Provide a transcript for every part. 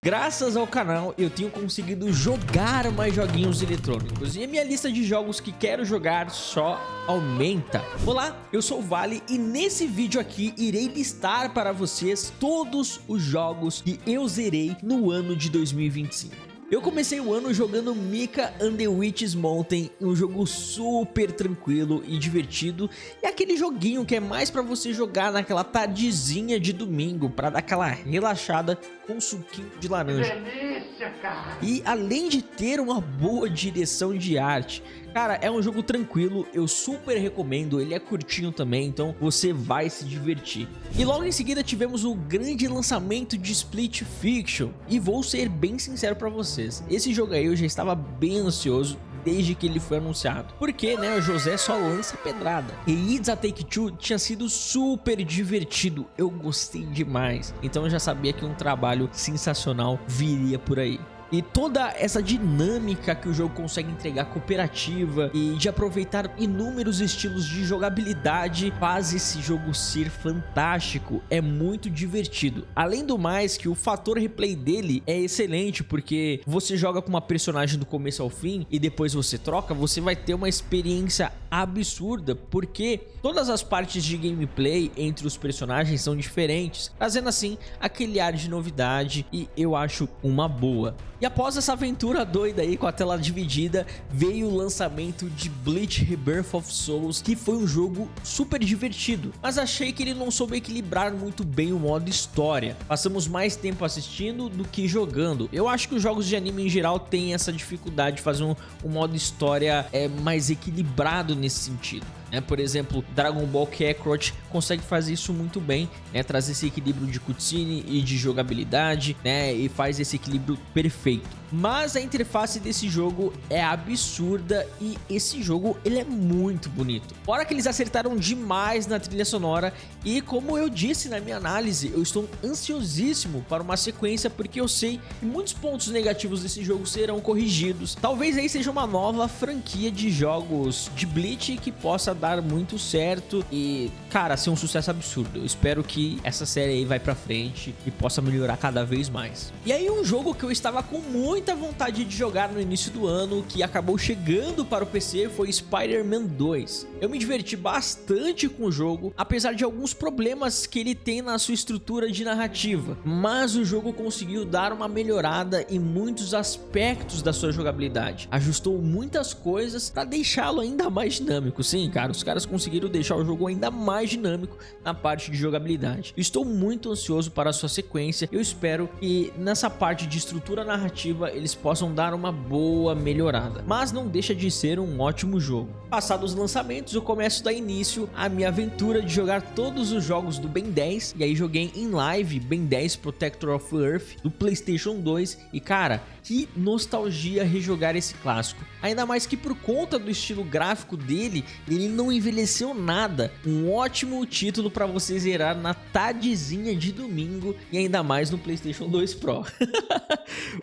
Graças ao canal eu tenho conseguido jogar mais joguinhos eletrônicos e a minha lista de jogos que quero jogar só aumenta. Olá, eu sou o Vale e nesse vídeo aqui irei listar para vocês todos os jogos que eu zerei no ano de 2025. Eu comecei o ano jogando Mika and the Witch's Mountain, um jogo super tranquilo e divertido. E aquele joguinho que é mais pra você jogar naquela tardezinha de domingo, pra dar aquela relaxada com suquinho de laranja. Delícia, cara! E além de ter uma boa direção de arte, cara, é um jogo tranquilo, eu super recomendo, ele é curtinho também, então você vai se divertir. E logo em seguida tivemos o grande lançamento de Split Fiction, e vou ser bem sincero pra vocês, esse jogo aí eu já estava bem ansioso desde que ele foi anunciado, porque né, o José só lança pedrada, e It's a Take-Two tinha sido super divertido, eu gostei demais, então eu já sabia que um trabalho sensacional viria por aí. E toda essa dinâmica que o jogo consegue entregar cooperativa e de aproveitar inúmeros estilos de jogabilidade faz esse jogo ser fantástico, é muito divertido. Além do mais que o fator replay dele é excelente, porque você joga com uma personagem do começo ao fim e depois você troca, você vai ter uma experiência absurda, porque todas as partes de gameplay entre os personagens são diferentes, trazendo assim aquele ar de novidade e eu acho uma boa. E após essa aventura doida aí com a tela dividida, veio o lançamento de Bleach Rebirth of Souls, que foi um jogo super divertido, mas achei que ele não soube equilibrar muito bem o modo história. Passamos mais tempo assistindo do que jogando. Eu acho que os jogos de anime em geral têm essa dificuldade de fazer um modo história mais equilibrado nesse sentido. Por exemplo, Dragon Ball Kakarot consegue fazer isso muito bem, trazer esse equilíbrio de cutscene e de jogabilidade, e faz esse equilíbrio perfeito. Mas a interface desse jogo é absurda e esse jogo ele é muito bonito. Fora que eles acertaram demais na trilha sonora e como eu disse na minha análise, eu estou ansiosíssimo para uma sequência porque eu sei que muitos pontos negativos desse jogo serão corrigidos. Talvez aí seja uma nova franquia de jogos de Bleach que possa dar muito certo e, cara, ser um sucesso absurdo. Eu espero que essa série aí vai pra frente e possa melhorar cada vez mais. E aí um jogo que eu estava com muita vontade de jogar no início do ano, que acabou chegando para o PC, foi Spider-Man 2. Eu me diverti bastante com o jogo, apesar de alguns problemas que ele tem na sua estrutura de narrativa, mas o jogo conseguiu dar uma melhorada em muitos aspectos da sua jogabilidade, ajustou muitas coisas para deixá-lo ainda mais dinâmico. Sim, cara, os caras conseguiram deixar o jogo ainda mais dinâmico na parte de jogabilidade. Estou muito ansioso para a sua sequência, eu espero que nessa parte de estrutura narrativa eles possam dar uma boa melhorada, mas não deixa de ser um ótimo jogo. Passados os lançamentos, eu começo a dar início à minha aventura de jogar todos os jogos do Ben 10, e aí joguei em live Ben 10 Protector of Earth do PlayStation 2 e cara, que nostalgia rejogar esse clássico, ainda mais que por conta do estilo gráfico dele, ele não envelheceu nada. Um ótimo título para você zerar na tardezinha de domingo e ainda mais no PlayStation 2 Pro.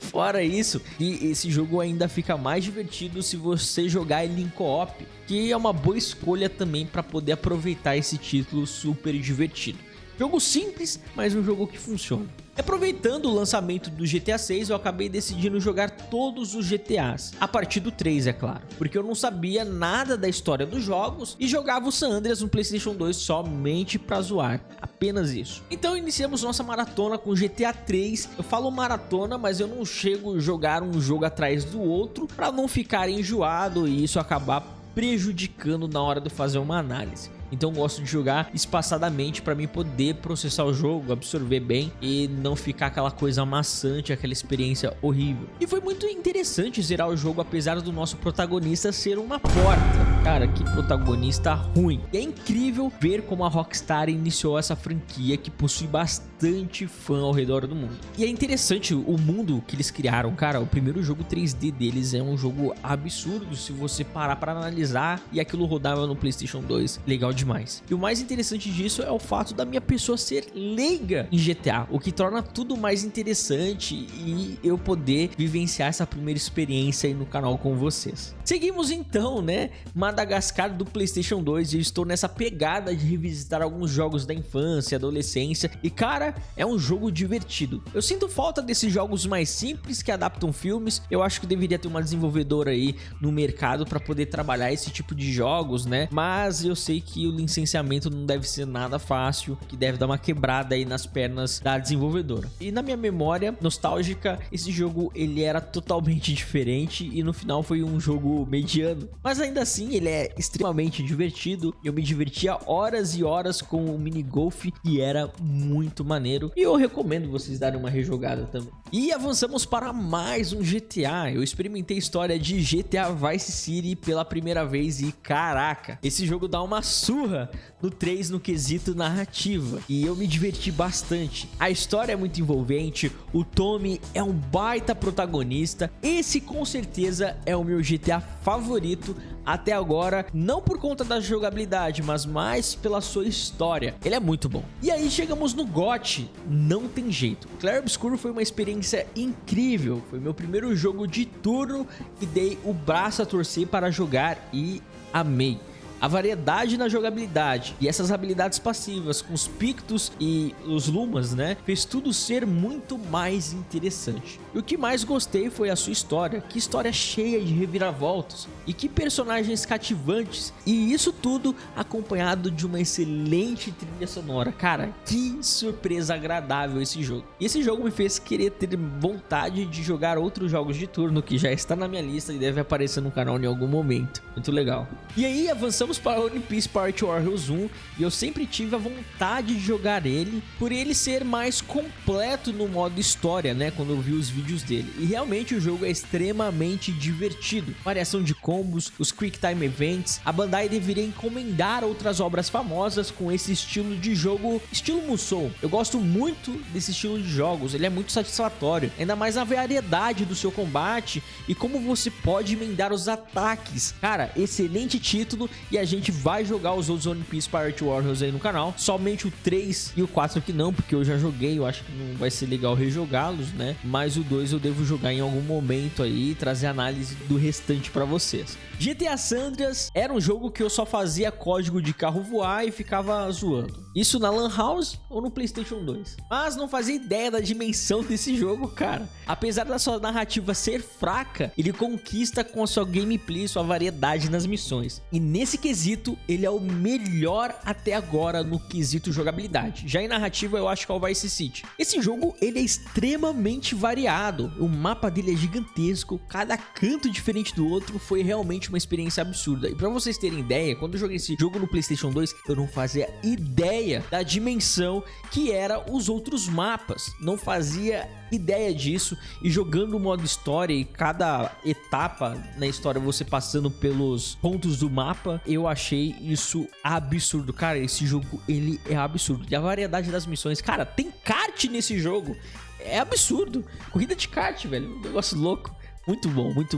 Fora isso, e esse jogo ainda fica mais divertido se você jogar ele em co-op, que é uma boa escolha também para poder aproveitar esse título super divertido. Jogo simples, mas um jogo que funciona. Aproveitando o lançamento do GTA 6, eu acabei decidindo jogar todos os GTAs, a partir do 3, é claro, porque eu não sabia nada da história dos jogos e jogava o San Andreas no PlayStation 2 somente pra zoar, apenas isso. Então iniciamos nossa maratona com GTA 3, eu falo maratona, mas eu não chego a jogar um jogo atrás do outro pra não ficar enjoado e isso acabar prejudicando na hora de fazer uma análise. Então eu gosto de jogar espaçadamente para mim poder processar o jogo, absorver bem e não ficar aquela coisa maçante, aquela experiência horrível. E foi muito interessante zerar o jogo apesar do nosso protagonista ser uma porta. Cara, que protagonista ruim. E é incrível ver como a Rockstar iniciou essa franquia que possui bastante fã ao redor do mundo. E é interessante o mundo que eles criaram, cara, o primeiro jogo 3D deles é um jogo absurdo se você parar para analisar e aquilo rodava no PlayStation 2, legal demais. E o mais interessante disso é o fato da minha pessoa ser leiga em GTA, o que torna tudo mais interessante e eu poder vivenciar essa primeira experiência aí no canal com vocês. Seguimos então, né, Madagascar do PlayStation 2 e eu estou nessa pegada de revisitar alguns jogos da infância, adolescência e cara, cara, é um jogo divertido. Eu sinto falta desses jogos mais simples que adaptam filmes. Eu acho que deveria ter uma desenvolvedora aí no mercado para poder trabalhar esse tipo de jogos, né? Mas eu sei que o licenciamento não deve ser nada fácil, que deve dar uma quebrada aí nas pernas da desenvolvedora. E na minha memória nostálgica, esse jogo ele era totalmente diferente e no final foi um jogo mediano. Mas ainda assim, ele é extremamente divertido. Eu me divertia horas e horas com o minigolf e era muito maneiro. E eu recomendo vocês darem uma rejogada também. E avançamos para mais um GTA. Eu experimentei a história de GTA Vice City pela primeira vez e caraca, esse jogo dá uma surra no 3 no quesito narrativa. E eu me diverti bastante. A história é muito envolvente, o Tommy é um baita protagonista. Esse com certeza é o meu GTA favorito até agora, não por conta da jogabilidade, mas mais pela sua história. Ele é muito bom. E aí chegamos no GOT, não tem jeito. Clair Obscur foi uma experiência incrível, foi meu primeiro jogo de turno e dei o braço a torcer para jogar e amei. A variedade na jogabilidade e essas habilidades passivas com os Pictos e os Lumas, né, fez tudo ser muito mais interessante. E o que mais gostei foi a sua história, que história cheia de reviravoltas e que personagens cativantes, e isso tudo acompanhado de uma excelente trilha sonora. Cara, que surpresa agradável esse jogo. E esse jogo me fez querer ter vontade de jogar outros jogos de turno que já está na minha lista e deve aparecer no canal em algum momento. Muito legal. E aí avançamos para One Piece Pirate Warriors 1 e eu sempre tive a vontade de jogar ele por ele ser mais completo no modo história, né, quando eu vi os vídeos dele. E realmente o jogo é extremamente divertido. Variação de combos, os Quick Time Events. A Bandai deveria encomendar outras obras famosas com esse estilo de jogo, estilo Musou. Eu gosto muito desse estilo de jogos, ele é muito satisfatório, ainda mais na variedade do seu combate e como você pode emendar os ataques. Cara, excelente título. E a gente vai jogar os outros One Piece Pirate Warriors aí no canal. Somente o 3 e o 4 que não, porque eu já joguei. Eu acho que não vai ser legal rejogá-los, né? Mas o 2 eu devo jogar em algum momento aí e trazer análise do restante pra vocês. GTA San Andreas era um jogo que eu só fazia código de carro voar e ficava zoando. Isso na Lan House ou no PlayStation 2. Mas não fazia ideia da dimensão desse jogo, cara. Apesar da sua narrativa ser fraca, ele conquista com a sua gameplay e sua variedade nas missões. E nesse quesito, ele é o melhor até agora no quesito jogabilidade. Já em narrativa, eu acho que é o Vice City. Esse jogo, ele é extremamente variado. O mapa dele é gigantesco, cada canto diferente do outro, foi realmente uma experiência absurda. E pra vocês terem ideia, quando eu joguei esse jogo no PlayStation 2, eu não fazia ideia da dimensão que era os outros mapas. Não fazia ideia disso, e jogando o modo história e cada etapa na história você passando pelos pontos do mapa, eu achei isso absurdo. Cara, esse jogo ele é absurdo. E a variedade das missões, cara, tem kart nesse jogo, é absurdo. Corrida de kart, velho, um negócio louco. Muito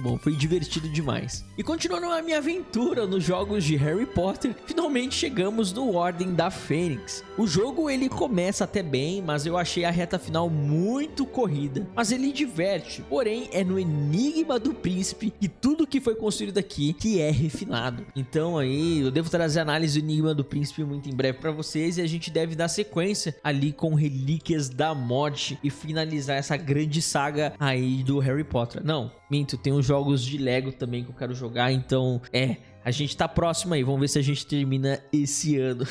bom, foi divertido demais. E continuando a minha aventura nos jogos de Harry Potter, finalmente chegamos no Ordem da Fênix. O jogo ele começa até bem, mas eu achei a reta final muito corrida. Mas ele diverte, porém é no Enigma do Príncipe e tudo que foi construído aqui que é refinado. Então aí eu devo trazer análise do Enigma do Príncipe muito em breve pra vocês e a gente deve dar sequência ali com Relíquias da Morte e finalizar essa grande saga aí do Harry Potter. Não, minto, tem uns jogos de Lego também que eu quero jogar, então a gente tá próximo aí, vamos ver se a gente termina esse ano.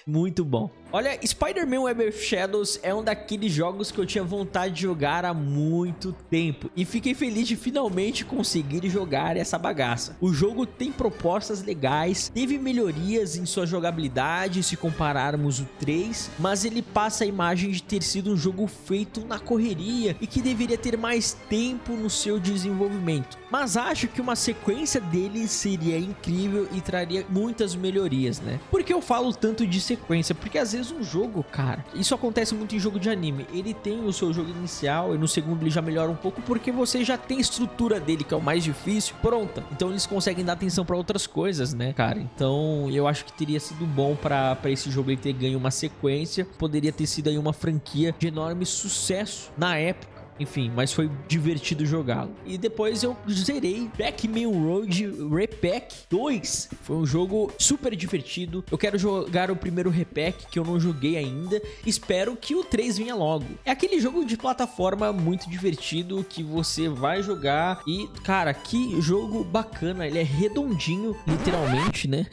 Muito bom. Olha, Spider-Man Web of Shadows é um daqueles jogos que eu tinha vontade de jogar há muito tempo e fiquei feliz de finalmente conseguir jogar essa bagaça. O jogo tem propostas legais, teve melhorias em sua jogabilidade se compararmos o 3, mas ele passa a imagem de ter sido um jogo feito na correria e que deveria ter mais tempo no seu desenvolvimento. Mas acho que uma sequência dele seria incrível e traria muitas melhorias, né? Por que eu falo tanto de sequência? Porque às vezes um jogo, cara, isso acontece muito em jogo de anime, ele tem o seu jogo inicial e no segundo ele já melhora um pouco porque você já tem a estrutura dele, que é o mais difícil, pronta. Então eles conseguem dar atenção pra outras coisas, né, cara? Então eu acho que teria sido bom pra esse jogo ele ter ganho uma sequência, poderia ter sido aí uma franquia de enorme sucesso na época. enfim, mas foi divertido jogá-lo. E depois eu zerei Pac-Man Road Repack 2. Foi um jogo super divertido. Eu quero jogar o primeiro repack, que eu não joguei ainda. Espero que o 3 venha logo. É aquele jogo de plataforma muito divertido que você vai jogar e, cara, que jogo bacana. Ele é redondinho, literalmente, né?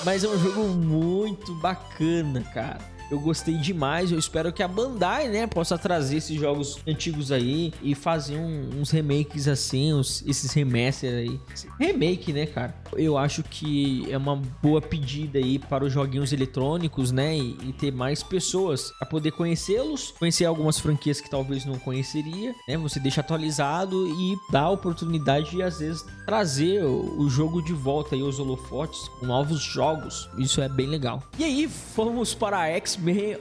Mas é um jogo muito bacana, cara. Eu gostei demais, eu espero que a Bandai, né, possa trazer esses jogos antigos aí e fazer uns remakes assim, esses remaster aí. Remake, né, cara? Eu acho que é uma boa pedida aí para os joguinhos eletrônicos, né, e ter mais pessoas para poder conhecê-los, conhecer algumas franquias que talvez não conheceria, né? Você deixa atualizado e dá a oportunidade de, às vezes, trazer o jogo de volta aí, os holofotes, com novos jogos. Isso é bem legal. E aí, vamos para a X-Men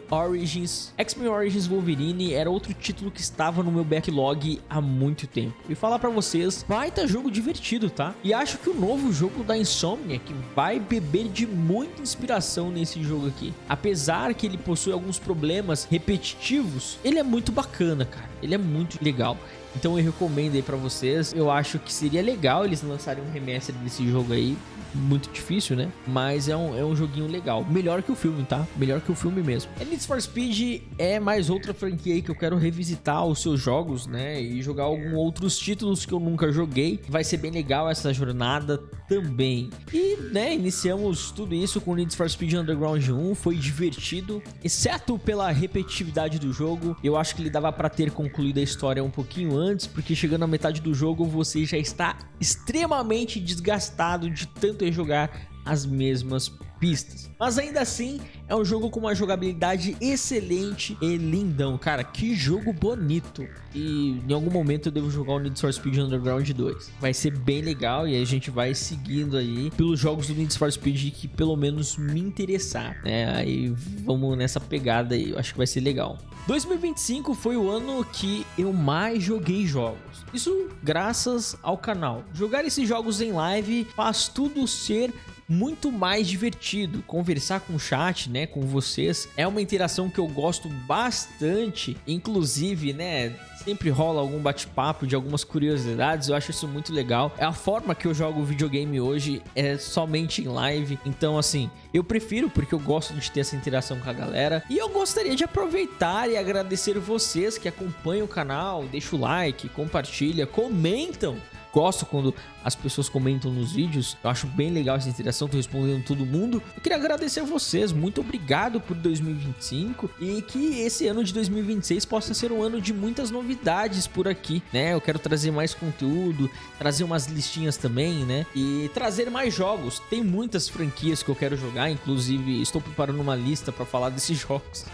Origins. X-Men Origins Wolverine era outro título que estava no meu backlog há muito tempo. E falar pra vocês, vai tá jogo divertido, tá? E acho que o novo jogo da Insomniac vai beber de muita inspiração nesse jogo aqui. Apesar que ele possui alguns problemas repetitivos, ele é muito bacana, cara. Ele é muito legal. Então eu recomendo aí pra vocês. Eu acho que seria legal eles lançarem um remaster desse jogo aí. Muito difícil, né? Mas é um joguinho legal. Melhor que o filme, tá? Melhor que o filme mesmo. Need for Speed é mais outra franquia aí que eu quero revisitar os seus jogos, né? E jogar alguns outros títulos que eu nunca joguei. Vai ser bem legal essa jornada também. E, né, iniciamos tudo isso com Need for Speed Underground 1. Foi divertido, exceto pela repetitividade do jogo. Eu acho que ele dava pra ter concluído a história um pouquinho antes, porque chegando à metade do jogo você já está extremamente desgastado de tanto jogar as mesmas pistas. Mas ainda assim, é um jogo com uma jogabilidade excelente e lindão. Cara, que jogo bonito. E em algum momento eu devo jogar o Need for Speed Underground 2. Vai ser bem legal e a gente vai seguindo aí pelos jogos do Need for Speed que pelo menos me interessar, né? Aí vamos nessa pegada aí, eu acho que vai ser legal. 2025 foi o ano que eu mais joguei jogos. Isso graças ao canal. Jogar esses jogos em live faz tudo ser muito mais divertido. Conversar com o chat, né, com vocês, é uma interação que eu gosto bastante. Inclusive, né, sempre rola algum bate-papo de algumas curiosidades. Eu acho isso muito legal. É a forma que eu jogo videogame hoje, é somente em live. Então, assim, eu prefiro porque eu gosto de ter essa interação com a galera. E eu gostaria de aproveitar e agradecer vocês que acompanham o canal, deixam o like, compartilha, comentam. Gosto quando as pessoas comentam nos vídeos. Eu acho bem legal essa interação. Tô respondendo todo mundo. Eu queria agradecer a vocês. Muito obrigado por 2025. E que esse ano de 2026 possa ser um ano de muitas novidades por aqui, né? Eu quero trazer mais conteúdo, trazer umas listinhas também, né? E trazer mais jogos. Tem muitas franquias que eu quero jogar. Inclusive, estou preparando uma lista para falar desses jogos.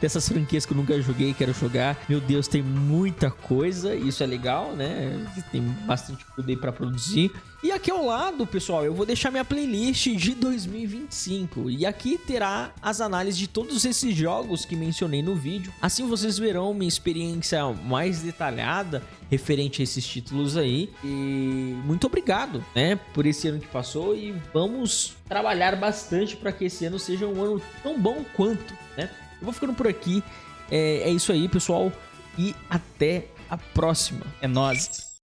Dessas franquias que eu nunca joguei e quero jogar. Meu Deus, tem muita coisa. Isso é legal, né? Tem bastante conteúdo para produzir. E aqui ao lado, pessoal, eu vou deixar minha playlist de 2025 e aqui terá as análises de todos esses jogos que mencionei no vídeo. Assim vocês verão minha experiência mais detalhada referente a esses títulos aí. E muito obrigado, né, por esse ano que passou e vamos trabalhar bastante para que esse ano seja um ano tão bom quanto, né? Eu vou ficando por aqui. É isso aí, pessoal, e até a próxima. É nóis!